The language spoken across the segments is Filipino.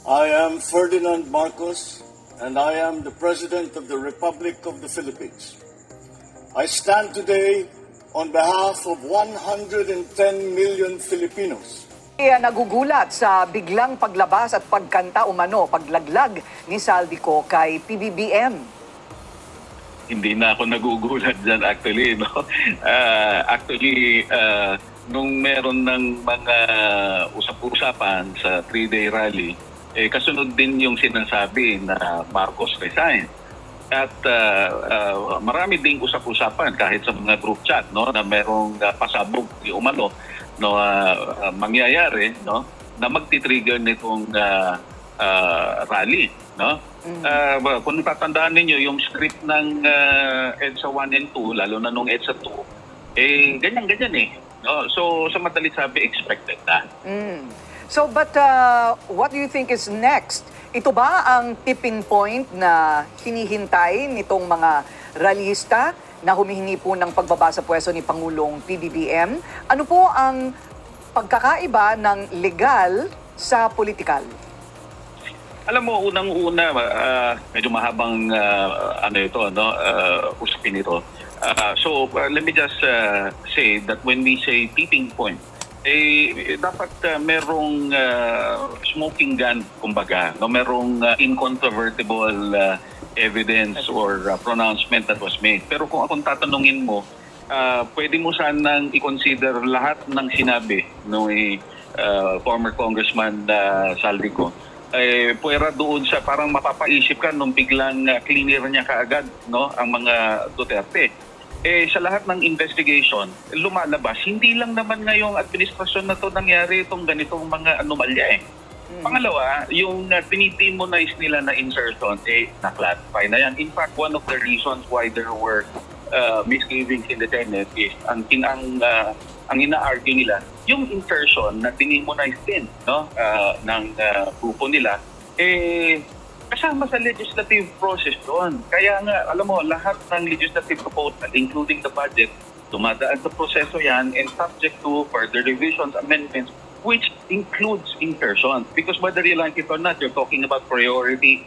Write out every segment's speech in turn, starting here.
I am Ferdinand Marcos, and I am the President of the Republic of the Philippines. I stand today on behalf of 110 million Filipinos. Nagugulat sa biglang paglabas at pagkanta umano, paglaglag ni Saldico kay PBBM. Hindi na ako nagugulat dyan actually. No? Nung meron ng mga usap-usapan sa 3-day rally, kasunod din yung sinasabi na Marcos resign. At marami ding usap-usapan kahit sa mga group chat, no, na merong pasabog yung umano no, mangyayari, no, na magti-trigger nitong rally, no. Kung tatandaan ninyo yung script ng EDSA 1 and 2, lalo na nung EDSA 2, ganyan-ganyan no? So sa madalit sabi, expected na. So, but what do you think is next? Ito ba ang tipping point na hinihintay nitong mga rallyista na humihingi po ng pagbaba sa pwesto ni Pangulong PBBM? Ano po ang pagkakaiba ng legal sa politikal? Alam mo, unang-una, medyo mahabang usapin ito. Let me just say that when we say tipping point, dapat merong smoking gun, kumbaga, no, merong incontrovertible evidence or pronouncement that was made. Pero kung akong tatanungin mo, pwede mo sanang i-consider lahat ng sinabi no, former Congressman Saldico. Puwera doon sa parang mapapaisip ka nung biglang cleaner niya kaagad, no, ang mga Duterte. Sa lahat ng investigation, lumalabas, hindi lang naman ngayong administrasyon na to nangyari itong ganitong mga anomalya Pangalawa, yung tinidemonize nila na insertion, na-classify na yan. In fact, one of the reasons why there were misgivings in the Senate is ang ina-argue nila, yung insertion na dinemonize din no, ng grupo nila, kasama sa legislative process doon. Kaya nga, alam mo, lahat ng legislative proposal, including the budget, dumadaan sa proseso yan and subject to further revisions, amendments, which includes insertion. Because whether you like it or not, you're talking about priority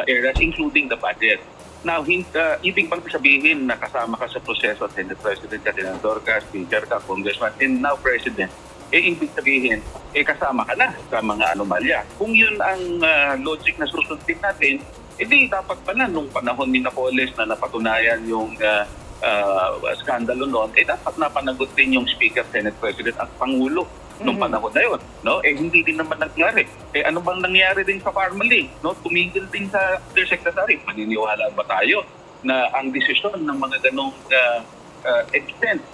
areas, including the budget. Now, ibig bang sabihin na kasama ka sa proseso, Senate President ka, Senador ka, Speaker ka, Congressman, and now President, ibig sabihin, kasama ka na sa mga anomalya. Kung yun ang logic na susundin natin, hindi dapat pala nung panahon ni Napoles na napatunayan yung skandalo noon, dapat napanagot din yung Speaker, Senate President at Pangulo nung panahon na yun. No? Hindi din naman nangyari. Ano bang nangyari din sa Parmali? No? Tumigil din sa Undersecretary. Maniniwala ba tayo na ang desisyon ng mga ganong extent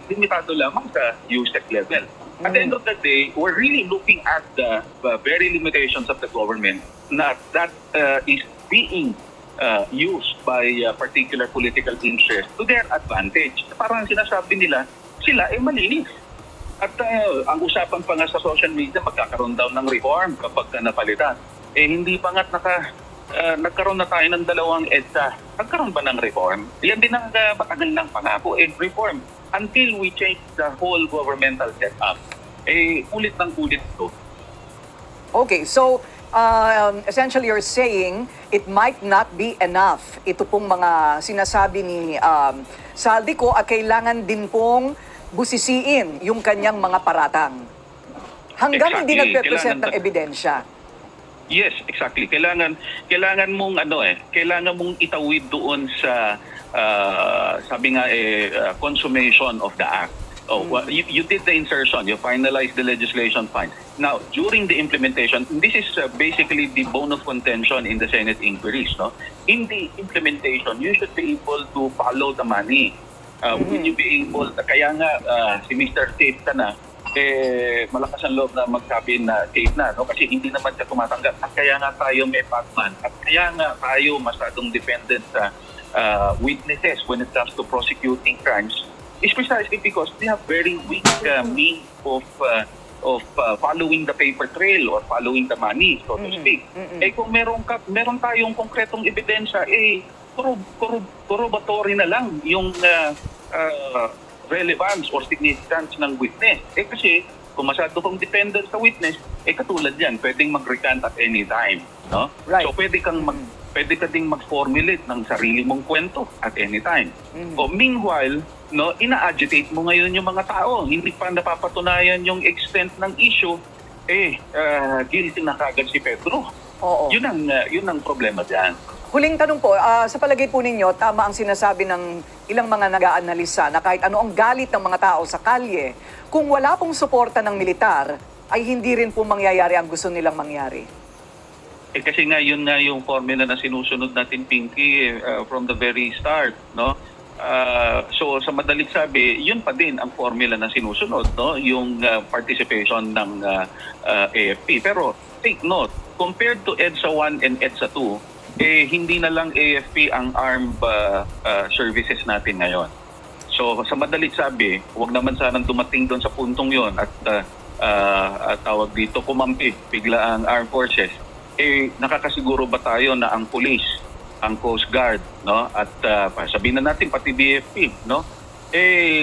limitado lamang sa USEC level? At the end of the day, we're really looking at the very limitations of the government that is being used by particular political interests to their advantage. Parang sinasabi nila, sila malinis. At ang usapan pa nga sa social media, magkakaroon daw ng reform kapag napalitan. Hindi pa nga nagkaroon na tayo ng dalawang EDSA. Nagkaroon ba ng reform? Yan din ang matagal ng pangako, reform. Until we change the whole governmental setup, ulit ng ulit ito. Okay, so essentially you're saying it might not be enough. Ito pong mga sinasabi ni Saldico at kailangan din pong busisiin yung kanyang mga paratang. Hanggang hindi nagpe-present ng ebidensya. Yes, exactly. Kailangan mong kailangan mong itawid doon sa sabi nga consummation of the act. You did the insertion, you finalized the legislation, fine. Now, during the implementation, this is basically the bone of contention in the Senate inquiries, no? In the implementation, you should be able to follow the money. Will you be able, kaya nga si Mr. Safe ka na, malakas ang loob na magsabi na safe na, no? Kasi hindi naman siya tumatanggap. At kaya nga tayo may Pacman. At kaya nga tayo masyadong dependent sa witnesses when it comes to prosecuting crimes, is precisely because they have very weak means of following the paper trail or following the money, so to speak. Kung meron tayong konkretong ebidensya, corroboratory na lang yung relevance or significance ng witness. Kasi Kung masyado kang dependent sa witness, katulad yan, pwedeng mag-recant at any time. No? Right. So pwede ka ding mag-formulate ng sarili mong kwento at any time. O meanwhile, no, ina-agitate mo ngayon yung mga tao. Hindi pa napapatunayan yung extent ng issue, guilty na kagad si Pedro. Oo. Yun ang problema diyan. Huling tanong po, sa palagay po ninyo, tama ang sinasabi ng ilang mga nag-aanalisa na kahit ano ang galit ng mga tao sa kalye, kung wala pong suporta ng militar, ay hindi rin po mangyayari ang gusto nilang mangyari. Kasi nga yun nga yung formula na sinusunod natin, Pinky, from the very start, no? So sa madaling sabi, yun pa din ang formula na sinusunod, no? Yung participation ng AFP. Pero take note, compared to EDSA 1 and EDSA 2, hindi na lang AFP ang armed services natin ngayon. So sa madaling sabi, huwag naman sanang dumating doon sa puntong yon at tawag dito, kumampi bigla ang armed forces. Nakakasiguro ba tayo na ang police, ang Coast Guard, no, at sabihin na natin pati BFP, no,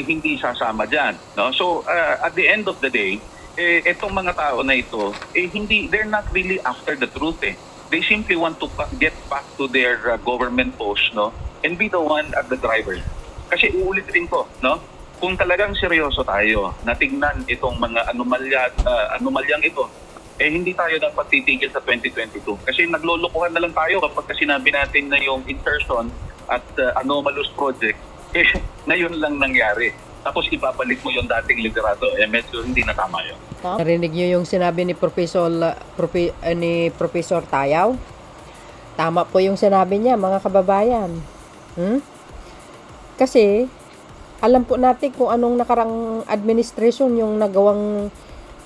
hindi sasama diyan, no? So at the end of the day, etong mga tao na ito, they're not really after the truth. They simply want to get back to their government post, no, and be the one at the driver. Kasi uulitin ko, no, kung talagang seryoso tayo na tingnan itong mga anomalyang ito, hindi tayo dapat titigil sa 2022. Kasi naglolokohan na lang tayo kapag sinabi natin na yung insertion at anomalous project, ngayon lang nangyari. Tapos ibabalik mo yung dating liderado, medyo hindi na tama yun. Narinig niyo yung sinabi ni Professor Tayaw? Tama po yung sinabi niya, mga kababayan. Kasi, alam po natin kung anong nakarang administration yung nagawang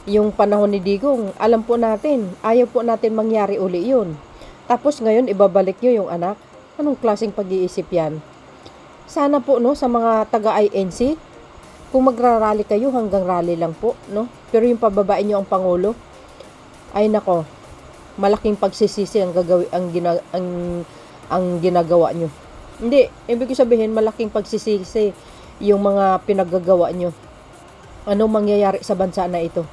yung panahon ni Digong. Alam po natin, ayaw po natin mangyari uli yun. Tapos ngayon, ibabalik niyo yung anak. Anong klaseng pag-iisip yan? Sana po, no, sa mga taga-INC, kung magrarally kayo, hanggang rally lang po, no? Pero yung pababain nyo ang Pangulo, ay nako, malaking pagsisisi ang ginagawa nyo. Hindi, ibig ko sabihin, malaking pagsisisi yung mga pinaggagawa nyo. Anong mangyayari sa bansa na ito?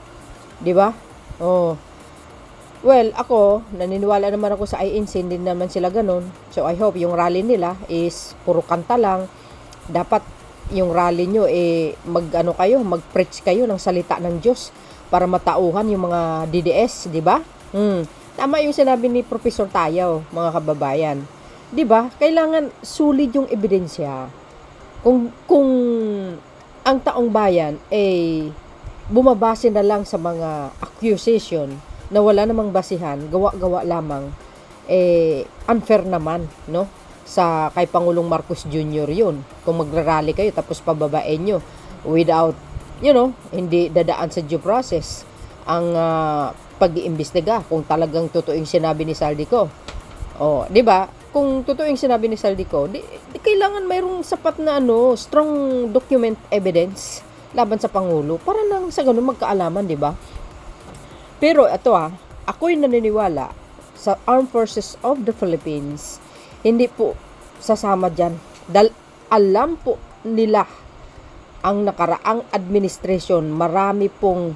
Di ba? Oh. Well, ako, naniniwala naman ako sa INC, hindi naman sila ganun. So, I hope yung rally nila is puro kanta lang. Dapat yung rally nyo, mag-preach kayo ng salita ng Diyos para matauhan yung mga DDS, di ba? Tama yung sinabi ni Professor Tayaw, mga kababayan. Di ba? Kailangan solid yung ebidensya. Kung ang taong bayan bumabase na lang sa mga accusation na wala namang basihan, gawa-gawa lamang, unfair naman, no? Sa kay Pangulong Marcos Jr. yun. Kung magrarally kayo tapos pababain nyo without, hindi dadaan sa due process ang pag-iimbestiga kung talagang totoo yung sinabi ni Saldico. O, di ba? Kung totoo yung sinabi ni Saldico, di kailangan mayroong sapat na strong document evidence laban sa Pangulo para nang sa ganun magkaalaman, di ba? Pero ito ako'y naniniwala sa Armed Forces of the Philippines, hindi po sasama dyan. Dahil alam po nila ang nakaraang administration, marami pong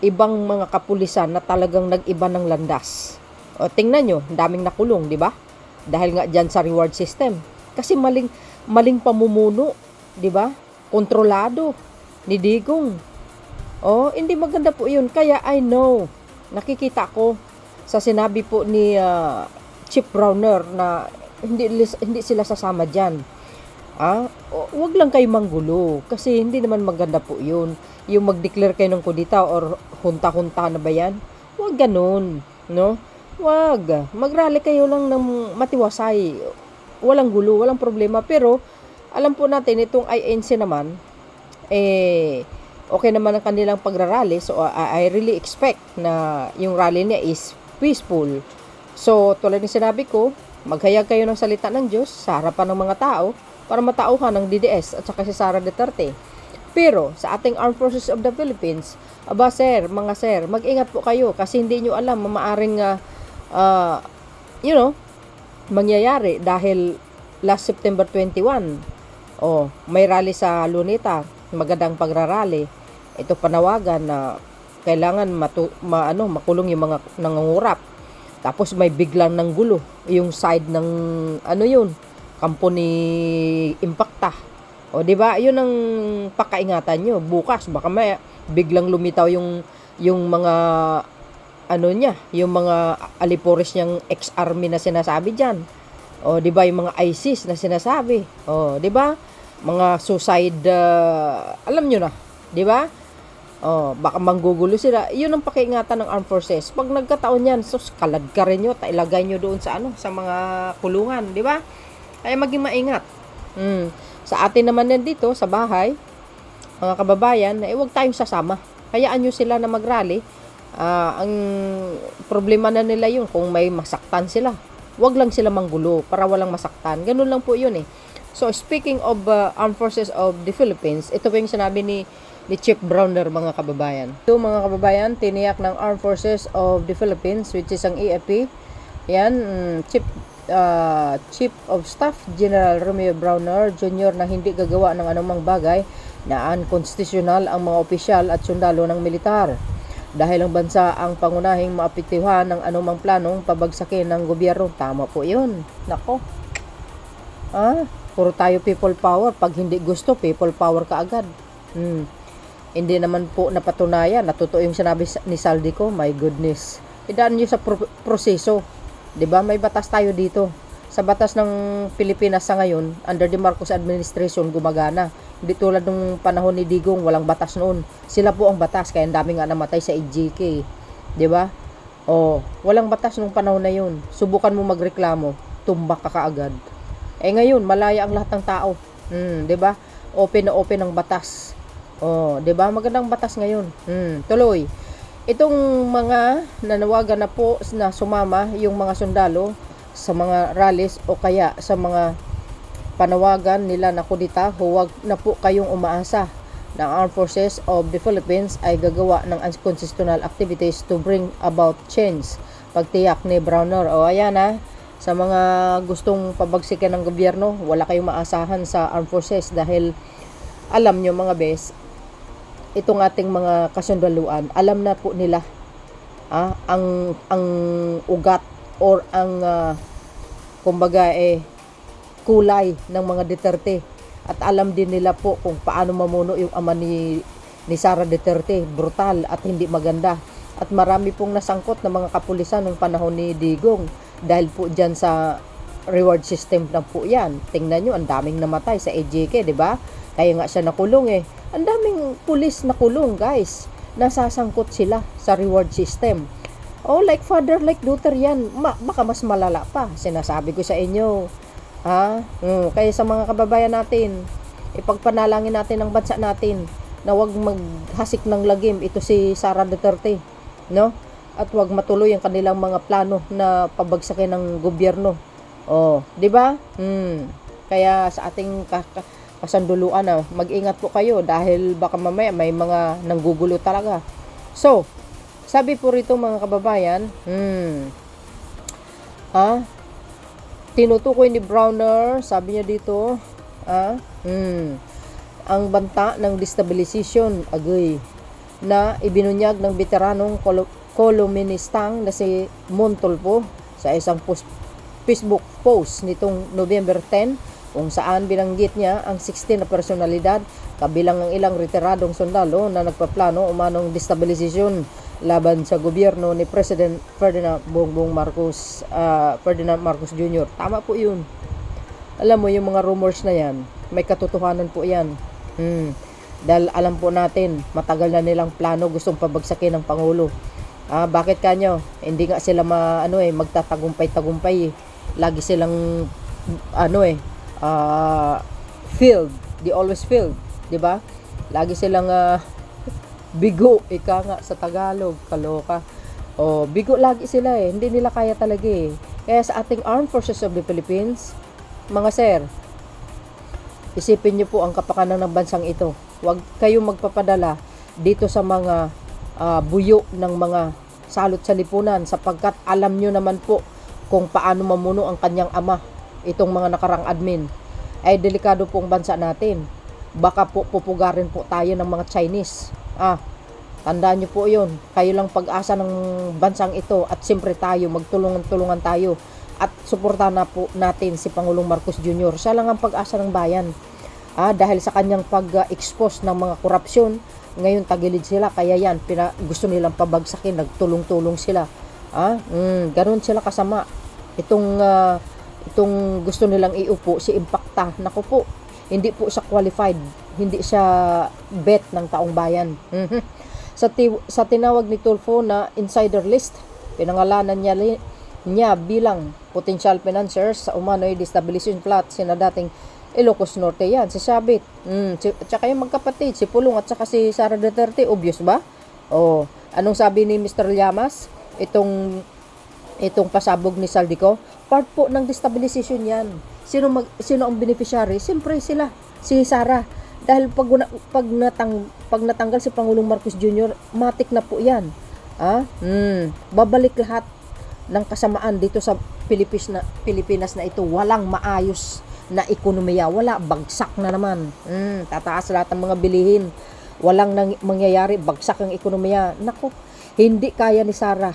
ibang mga kapulisan na talagang nag-iba ng landas. O, tingnan nyo, daming nakulong, di ba? Dahil nga dyan sa reward system. Kasi maling pamumuno, di ba? Kontrolado ni Digong. O, hindi maganda po yun. Kaya I know, nakikita ko sa sinabi po ni Chief Browner na hindi sila sasama dyan. Huwag lang kayo manggulo kasi hindi naman maganda po yun. Yung mag-declare kayo ng kudita or hunta-hunta na ba yan? Huwag ganun, no? Huwag. Mag-rally kayo lang ng matiwasay. Walang gulo, walang problema. Pero alam po natin itong INC naman, okay naman ang kanilang pagrarally. So I really expect na yung rally niya is peaceful. So, tulad ng sinabi ko, maghayag kayo ng salita ng Diyos sa harapan ng mga tao para matauhan ng DDS at saka si Sara Duterte. Pero, sa ating Armed Forces of the Philippines, mga sir, mag-ingat po kayo kasi hindi nyo alam, maaaring, mangyayari dahil last September 21, may rally sa Luneta, magandang pagrarally, ito panawagan na kailangan makulong yung mga nangungurap. Tapos may biglang ng gulo yung side ng kampo ni Impacta. O di ba? Yun ang pakaingatan nyo. Bukas baka may biglang lumitaw yung mga yung mga alipores niyang ex-army na sinasabi diyan. O di ba yung mga ISIS na sinasabi. O di ba? Mga suicide alam nyo na, di ba? Baka manggugulo sila. Yun ang pakiingatan ng armed forces. Pag nagkataon yan, kalad ka rin nyo, ilagay nyo doon sa sa mga kulungan, di ba? Kaya maging maingat. Sa atin naman yan dito, sa bahay, mga kababayan, huwag tayong sasama. Hayaan nyo sila na mag-rally. Ang problema na nila yun, kung may masaktan sila, huwag lang sila manggulo para walang masaktan. Ganun lang po yun eh. So, speaking of Armed Forces of the Philippines, ito po yung sinabi ni Chief Browner, mga kababayan. Ito, mga kababayan, tiniyak ng Armed Forces of the Philippines, which is ang AFP. Yan, Chief of Staff General Romeo Browner Jr. na hindi gagawa ng anumang bagay na unconstitutional ang mga opisyal at sundalo ng militar. Dahil ang bansa ang pangunahing maapektuhan ng anumang planong pabagsakin ng gobyerno. Tama po yun. Nako. Puro tayo people power. Pag hindi gusto, people power ka agad. Hindi naman po napatunayan. Natutuo yung sinabi ni Saldico. My goodness. Idaan nyo sa proseso. Diba? May batas tayo dito. Sa batas ng Pilipinas sa ngayon, under the Marcos administration, gumagana. Hindi tulad ng panahon ni Digong, walang batas noon. Sila po ang batas, kaya ang dami nga namatay sa EJK. Diba? Walang batas nung panahon na yun. Subukan mo magreklamo, tumbak ka kaagad. Ngayon, malaya ang lahat ng tao. Diba? Open na open ang batas. Diba? Magandang batas ngayon. Tuloy. Itong mga nanawagan na po na sumama yung mga sundalo sa mga rallies o kaya sa mga panawagan nila na kudita, huwag na po kayong umaasa na Armed Forces of the Philippines ay gagawa ng unconstitutional activities to bring about change. Pagtiyak ni Browner. Ayan sa mga gustong pabagsikan ng gobyerno, wala kayong maasahan sa Armed Forces dahil alam nyo mga bes, itong ating mga kasundaluan, alam na po nila ang ugat or ang kumbaga kulay ng mga Duterte, at alam din nila po kung paano mamuno yung ama ni Sara Duterte, brutal at hindi maganda, at marami pong nasangkot na mga kapulisan ng panahon ni Digong dahil po dyan sa reward system na po yan. Tingnan nyo, ang daming namatay sa EJK, di ba? Kaya nga siya nakulong ang daming pulis na kulong, guys. Nasasangkot sila sa reward system. Like father, like daughter yan. Baka mas malala pa. Sinasabi ko sa inyo. Kaya sa mga kababayan natin, ipagpanalangin natin ang bansa natin na wag maghasik ng lagim ito si Sara Duterte, no? At wag matuloy ang kanilang mga plano na pabagsakin ng gobyerno. Di ba? Kaya sa ating kasanduluan mag-ingat po kayo dahil baka mamaya may mga nanggugulo talaga. So, sabi po rito mga kababayan, tinutukoy ni Browner, sabi niya dito, ang banta ng destabilization na ibinunyag ng veteranong koloministang na si Montolpo sa isang Facebook post nitong November 10, kung saan binanggit niya ang 16 na personalidad kabilang ang ilang retiradong sundalo na nagpaplano umanong destabilizasyon laban sa gobyerno ni President Ferdinand Marcos Jr. Tama po yun. Alam mo yung mga rumors na yan, may katotohanan po yan. Dahil alam po natin, matagal na nilang plano, gustong pabagsakin ng Pangulo. Bakit kanyo? Hindi nga sila magtatagumpay-tagumpay. Lagi silang failed. They always failed, 'di ba? Lagi silang bigo, ika nga sa Tagalog, kaloka. Bigo lagi sila hindi nila kaya talaga Kaya sa ating Armed Forces of the Philippines, mga sir, isipin niyo po ang kapakanan ng bansang ito. Huwag kayong magpapadala dito sa mga buyo ng mga salot sa lipunan, sapagkat alam niyo naman po kung paano mamuno ang kanyang ama. Itong mga nakarang admin ay delikado pong bansa natin. Baka po pupugarin po tayo ng mga Chinese. Tandaan niyo po yun. Kayo lang pag-asa ng bansang ito at siyempre tayo, magtulungan-tulungan tayo at suportahan na po natin si Pangulong Marcos Jr. Siya lang ang pag-asa ng bayan. Dahil sa kanyang pag-expose ng mga korupsyon, ngayon tagilid sila. Kaya yan, gusto nilang pabagsakin, nagtulong-tulong sila. Ganun sila kasama. Itong gusto nilang iupo, si Impacta. Naku po, hindi po siya qualified. Hindi siya bet ng taong bayan. Sa tinawag ni Tulfo na insider list, pinangalanan niya bilang potential financiers sa umano'y destabilization plot sina dating Ilocos Norte yan, si Sabit, tsaka yung magkapatid, si Pulong at saka si Sara Duterte, obvious ba? Anong sabi ni Mr. Llamas? Itong pasabog ni Saldico, part po ng destabilization yan. Sino ang beneficiary? Siyempre sila, si Sara. Dahil pag natanggal si Pangulong Marcos Jr., matik na po yan. Babalik lahat ng kasamaan dito sa Pilipinas na ito. Walang maayos na ekonomiya. Wala, bagsak na naman. Tataas lahat ng mga bilihin. Walang mangyayari, bagsak ang ekonomiya. Naku, hindi kaya ni Sara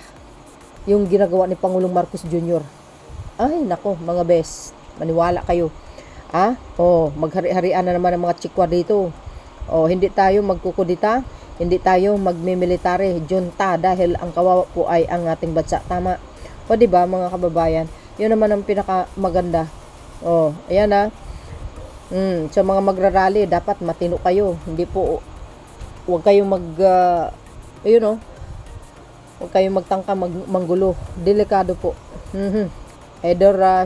yung ginagawa ni Pangulong Marcos Jr. Ay, naku, mga best. Maniwala kayo. Maghari-harian na naman ang mga chikwa dito. Hindi tayo magkukudita, hindi tayo magmimilitary, junta, dahil ang kawawa po ay ang ating bansa. Tama. Di ba mga kababayan? Yun naman ang pinakamaganda. Ayan sa mga magrarally, dapat matino kayo. Hindi po, huwag kayong huwag kayong magtangka, manggulo. Delikado po. Either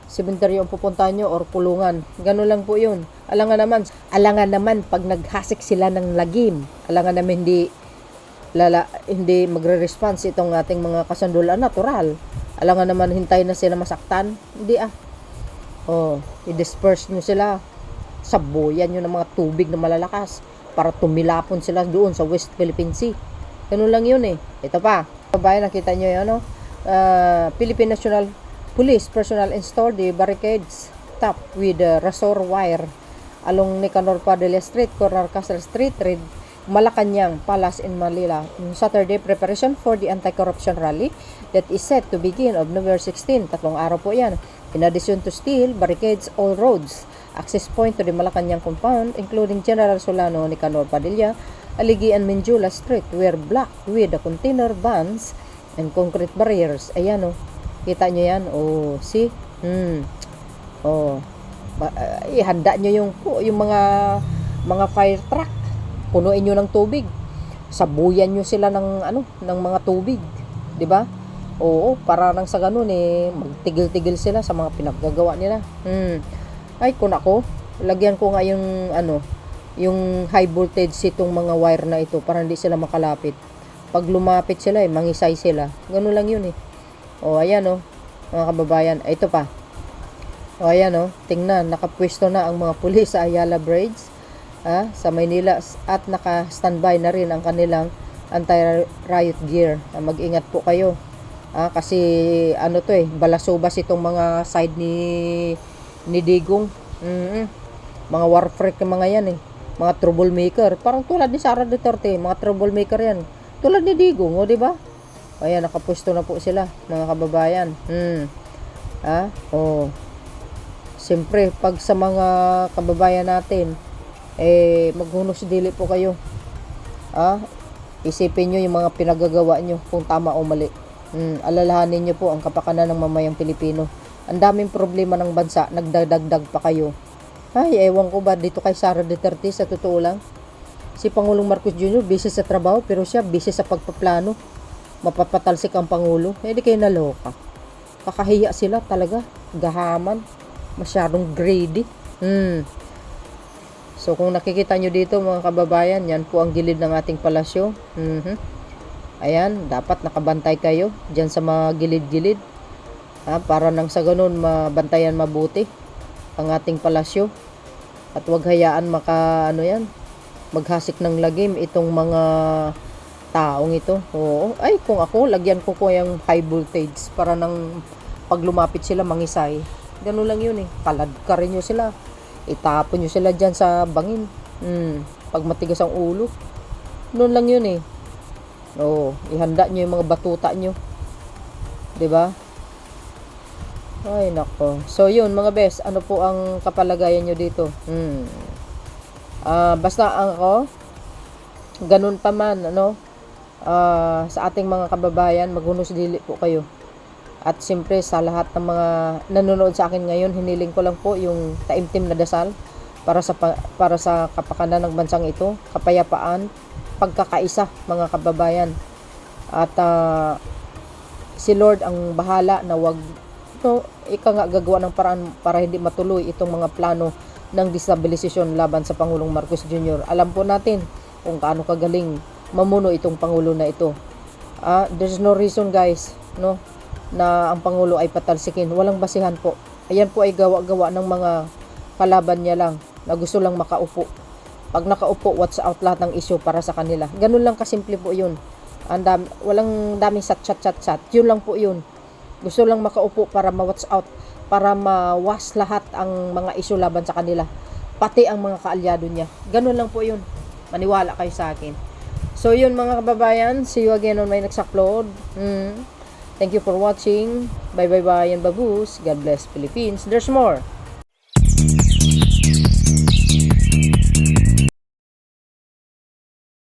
sementeryo ang pupuntahan nyo or pulungan. Ganun lang po yun. Alangan naman pag naghasik sila ng lagim. Alangan naman hindi magre-response itong ating mga kasandulan natural. Alangan naman hintay na sila masaktan. Hindi i-disperse nyo sila. Sabuyan nyo ng mga tubig na malalakas para tumilapon sila doon sa West Philippine Sea. Ganun lang yun eh. Ito pa. Babae, nakita nyo yun, Philippine National Police personnel installed the barricades topped with rasor wire along Nicanor Padilla Street, corner Castle Street, Malacanang Palace in Manila on Saturday, preparation for the anti-corruption rally that is set to begin on November 16. 3 araw po yan. In addition to steel barricades all roads, access point to the Malacanang compound, including General Solano, Nicanor Padilla, Aligi and Menjula Street, were blocked with the container vans and concrete barriers. Ayan kita nyo yan. See? Ihanda nyo yung mga fire truck. Punuin nyo ng tubig. Sabuyan nyo sila ng mga tubig. 'Di ba? Para nang sa ganun magtigil-tigil sila sa mga pinaggagawa nila. Ay, kung ako, lagyan ko nga yung high voltage itong mga wire na ito para hindi sila makalapit. Pag lumapit sila, mangisay sila. Ganun lang yun ayan mga kababayan. Ito pa. Ayan tingnan, nakapwesto na ang mga pulis sa Ayala Bridge sa Maynila at naka-standby na rin ang kanilang anti-riot gear. Mag-ingat po kayo. Kasi balasubas itong mga side ni Digong. Mga war freak mga yan mga troublemaker. Parang tulad ni Sara Duterte, mga troublemaker yan. Tulad ni Digong, di ba? Ayan, nakapwesto na po sila, mga kababayan. Siyempre, pag sa mga kababayan natin, maghunos dili po kayo. Isipin nyo yung mga pinagagawa nyo kung tama o mali. Alalahanin nyo po ang kapakanan ng mamayang Pilipino. Ang daming problema ng bansa, nagdagdag pa kayo. Ay, ewan ko ba dito kay Sara Duterte, sa totoo lang. Si Pangulong Marcos Jr. busy sa trabaho, pero siya busy sa pagpaplano. Mapapatalsik ang Pangulo. Hindi kayo naloka. Kakahiya sila talaga. Gahaman. Masyadong greedy. So, kung nakikita nyo dito mga kababayan, yan po ang gilid ng ating palasyo. Ayan, dapat nakabantay kayo dyan sa mga gilid-gilid. Para nang sa ganun, mabantayan mabuti ang ating palasyo. At wag hayaan maghasik ng lagim itong mga taong ito. Ay, kung ako, lagyan ko yung high voltage para nang pag lumapit sila, mangisay. Ganun lang yun Paladkarin nyo sila. Itapon nyo sila dyan sa bangin. Pag matigas ang ulo. Noon lang yun eh. Oo, ihanda nyo yung mga batuta nyo. 'Di ba? Ay, nako. So, yun, mga bes, ano po ang kapalagayan nyo dito? Basta ako, ganun pa man, ano, sa ating mga kababayan, maghunos dili po kayo. At siyempre, sa lahat ng mga nanonood sa akin ngayon, hiniling ko lang po yung taimtim na dasal para sa kapakanan ng bansang ito, kapayapaan, pagkakaisa, mga kababayan. At si Lord ang bahala na wag nga gagawa ng paraan para hindi matuloy itong mga plano ng destabilisasyon laban sa Pangulong Marcos Jr. Alam po natin kung kaano kagaling mamuno itong Pangulo na ito. There's no reason, guys, no, na ang Pangulo ay patalsikin. Walang basihan po. Ayan po ay gawa-gawa ng mga kalaban niya lang na gusto lang makaupo. Pag nakaupo, watch out lahat ng issue para sa kanila. Ganun lang kasimple po yun. Walang daming chat. Yun lang po yun. Gusto lang makaupo para ma-watch out, para mawas lahat ang mga issue laban sa kanila. Pati ang mga kaalyado niya. Ganun lang po yun. Maniwala kayo sa akin. So yun, mga kababayan. See you again on my next upload. Thank you for watching. Bye and babush. God bless Philippines. There's more.